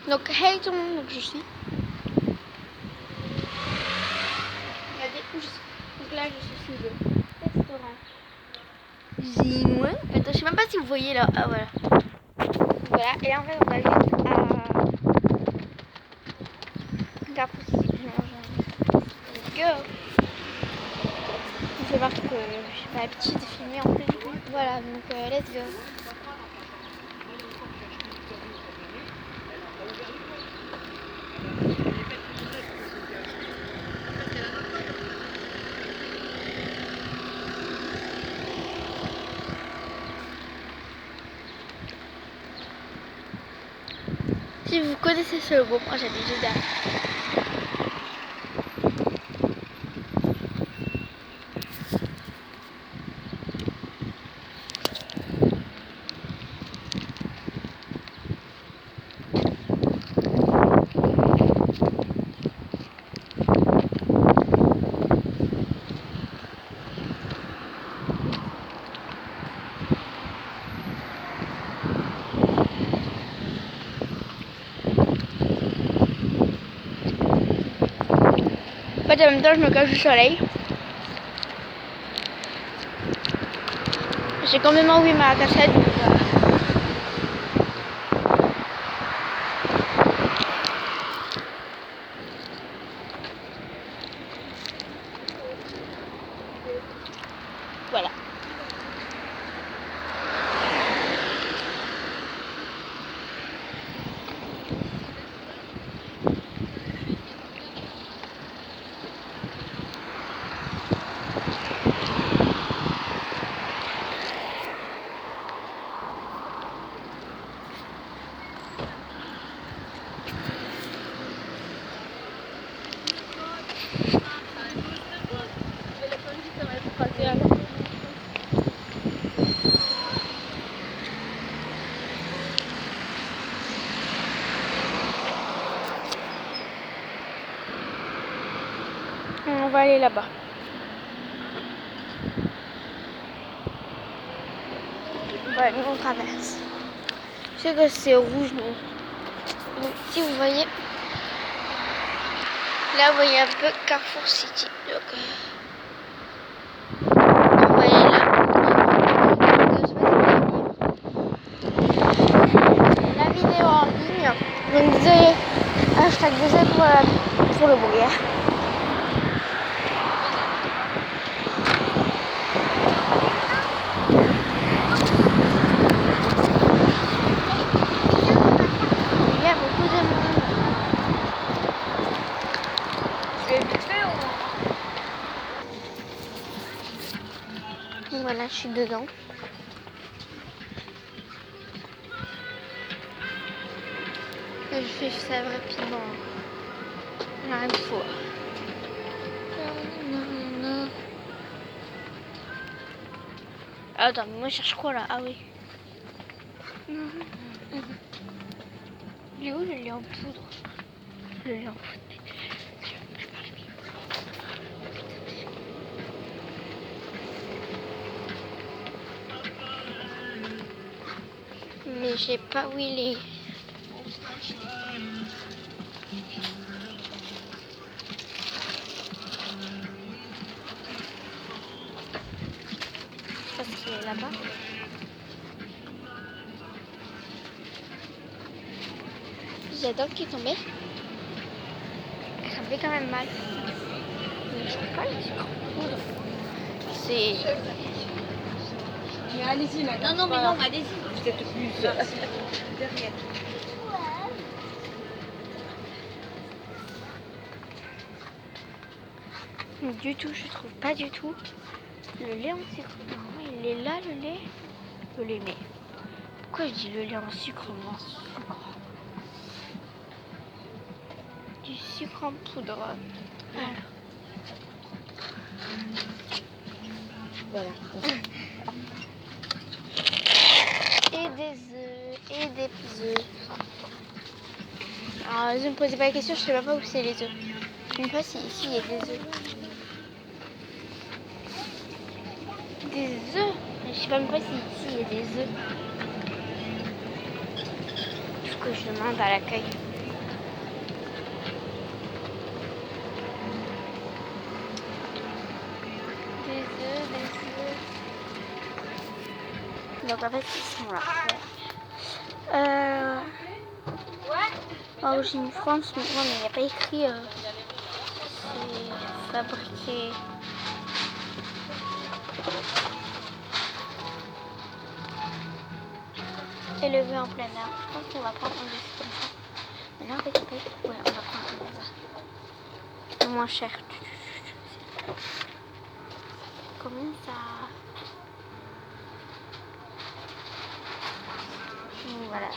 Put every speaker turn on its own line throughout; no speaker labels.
Donc hey tout le monde, donc je suis. Regardez où je suis. Donc là je suis sous le restaurant chinois. Attends, je sais même pas si vous voyez là. Ah voilà. Voilà, et là en fait on va juste à Carrefour City. Let's go. Il faut voir que j'ai pas l'habitude de filmer en plus. Voilà, donc let's go. Si vous connaissez ce logo, moi j'habite juste derrière. En fait, en même temps, je me cache du soleil. J'ai quand même enlevé ma cassette. Donc, voilà. On va aller là-bas. Voilà, nous on traverse. Je sais que c'est rouge, mais donc, si vous voyez, là vous voyez un peu Carrefour City. Donc, on va aller là. La vidéo en ligne. Donc désolé, hashtag désolé pour le bruit. Il y a beaucoup de monde. Donc voilà, je suis dedans. Et je fais ça rapidement. Là, il faut. Attends, mais moi je cherche quoi là? Ah oui. Il est où le lait en poudre? Le lait en poudre. Mais je sais pas où il est. Je pense qu'il est là-bas. J'ai la dent qui est tombée. Ça me fait quand même mal. Mais je trouve pas le sucre en poudre. C'est...
Mais allez-y maintenant.
Non, mais non, allez-y.
Peut-être plus derrière.
Du tout, je trouve pas du tout. Le lait en sucre. Normalement, il est là, le lait. Le lait, mais... Pourquoi je dis le lait en sucre, moi? Du sucre en poudre. Alors.
Voilà.
Et des œufs, et des œufs. Alors, ne me posez pas la question, je sais même pas où c'est les œufs. Je ne sais pas si ici il y a des œufs. Des œufs? Je sais même pas si ici il y a des œufs. Il faut que je demande à l'accueil. Donc en fait, ils sont là. Oh, j'ai mis France, mais il n'y a pas écrit. C'est fabriqué. Élevé en plein air. Je pense qu'on va prendre un dessus comme ça. Mais là, en fait, ouais, on va prendre un comme ça. Le moins cher. Combien ça? Voilà.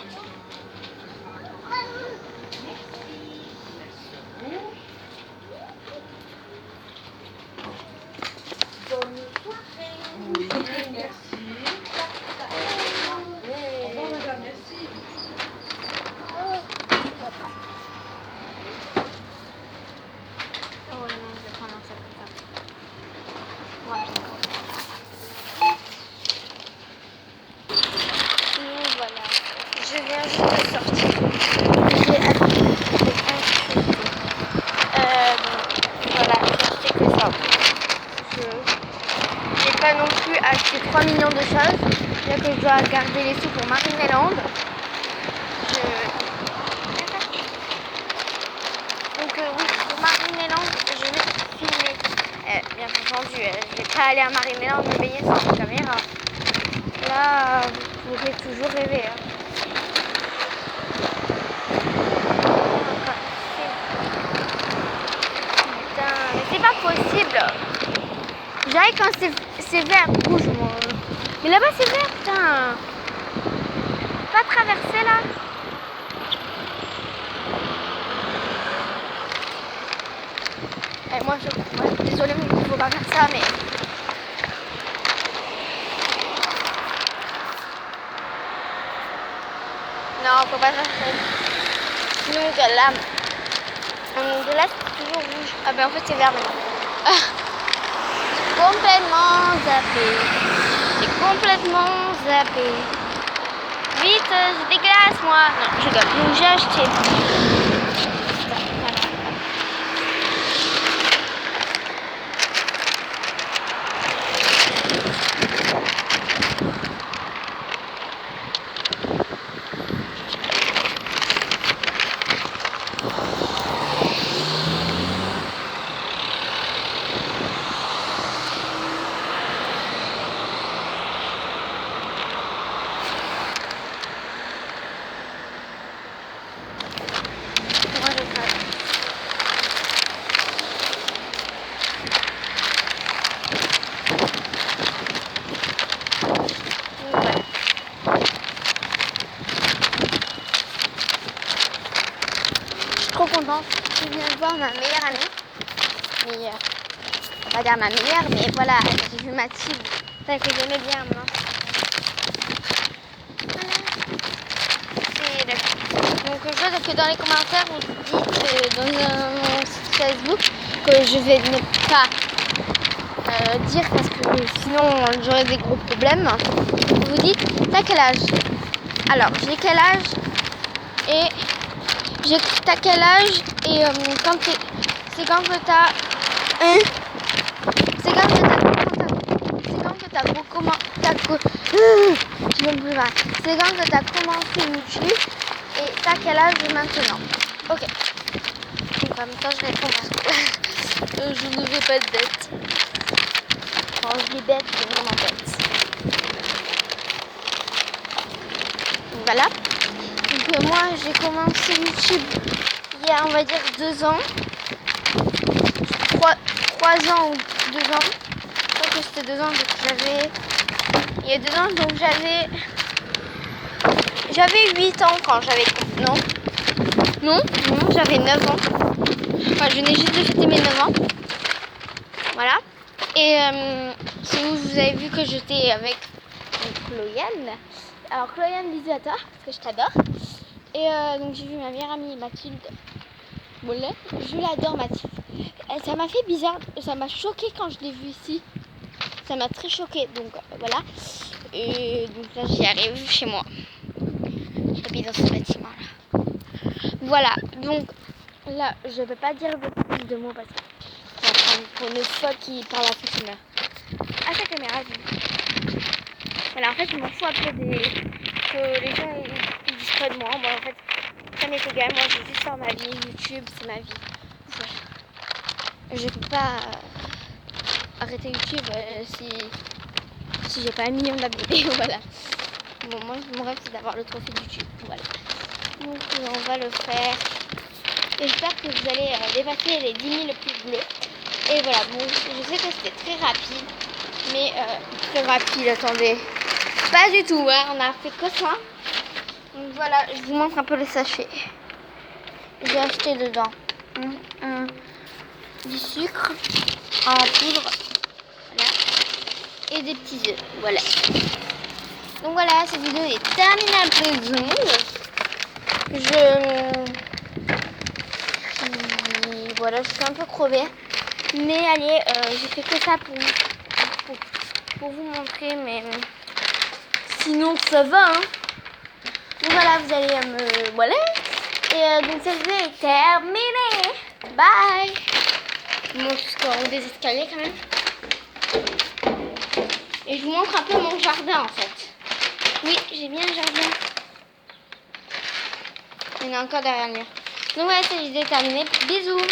Bonne soirée. Oui, merci. Au revoir, madame, merci.
Oh non, je vais prendre ça comme ça. Voilà. Et voilà. Je viens juste de sortir. J'ai acheté un cheveu. Donc voilà, j'ai acheté que ça. Je n'ai pas non plus acheté 3 millions de choses. Bien que je dois garder les sous pour Marineland. Donc oui, pour Marineland, je vais filmer. Bien entendu, je vais pas aller à Marineland me baigner sans caméra. Là, vous pouvez toujours rêver. Hein. Putain, mais c'est pas possible. J'arrive quand c'est vert, rouge. Moi. Mais là-bas c'est vert, putain. Pas traverser là. Et moi, désolée, mais il faut pas faire ça, mais. Non, faut pas faire ça. Donc là, c'est toujours rouge. Ah ben en fait c'est vert maintenant. Ah, complètement zappé. J'ai complètement zappé. Vite, j'ai des glaces moi. Non, je rigole. Donc j'ai acheté. Trop contente. Je viens de voir ma meilleure amie. Mais, on va pas dire ma meilleure, mais voilà, j'ai vu Mathilde, celle que j'aimais bien moi. Voilà. Donc je veux que dans les commentaires vous dites dans mon site Facebook que je vais ne pas dire parce que sinon j'aurai des gros problèmes. Vous dites t'as quel âge? Alors j'ai quel âge et t'as quel âge et quand c'est quand que t'as c'est quand que t'as commencé YouTube et t'as quel âge maintenant? Ok. Donc en même temps je réponds parce que je ne veux pas être bête. Quand je dis bête, c'est vraiment bête. Donc voilà. Donc moi j'ai commencé YouTube il y a on va dire 2 ans. 3 ans ou 2 ans. Je crois que c'était 2 ans donc il y a 2 ans donc j'avais 8 ans quand j'avais non j'avais 9 ans. Enfin, je venais juste de fêter mes 9 ans. Voilà. Et c'est où vous avez vu que j'étais avec Chloyane. Alors Chloyane Lisata, parce que je t'adore. Et donc j'ai vu ma meilleure amie Mathilde Mollet. Je l'adore Mathilde. Ça m'a fait bizarre, ça m'a choqué quand je l'ai vue ici. Ça m'a très choqué, donc voilà. Et donc là j'y arrive chez moi. J'habite dans ce bâtiment là. Voilà, donc là je ne peux pas dire plus de mots parce que ça va prendre pour une folle qui parle à toute une heure. À sa caméra, Voilà, en fait, je m'en fous un peu que les gens ils disent pas de moi. Moi, en fait, ça m'est égal. Moi, j'ai juste faire ma vie. YouTube, c'est ma vie. Voilà. Je peux pas arrêter YouTube si j'ai pas 1 million d'abonnés. Voilà. Bon, moi, mon rêve, c'est d'avoir le trophée de YouTube. Voilà. Donc, on va le faire. Et j'espère que vous allez dépasser les 10 000 pouces bleus. Et voilà, bon, je sais que c'était très rapide. Mais très rapide, attendez. Pas du tout, hein, on a fait que ça. Donc voilà, je vous montre un peu le sachet. J'ai acheté dedans du sucre en poudre. Voilà. Et des petits œufs. Voilà. Donc voilà, cette vidéo est terminée à présent. Voilà, je suis un peu crevée. Mais allez, j'ai fait que ça pour vous montrer. Mais sinon, ça va. Hein. Donc voilà, vous allez me... Voilà. Et donc cette vidéo est terminée. Bye. Je vous montre jusqu'en haut des escaliers quand même. Et je vous montre un peu mon jardin en fait. Oui, j'ai bien un jardin. Il y en a encore derrière le mur. Donc voilà, cette vidéo est terminée. Bisous.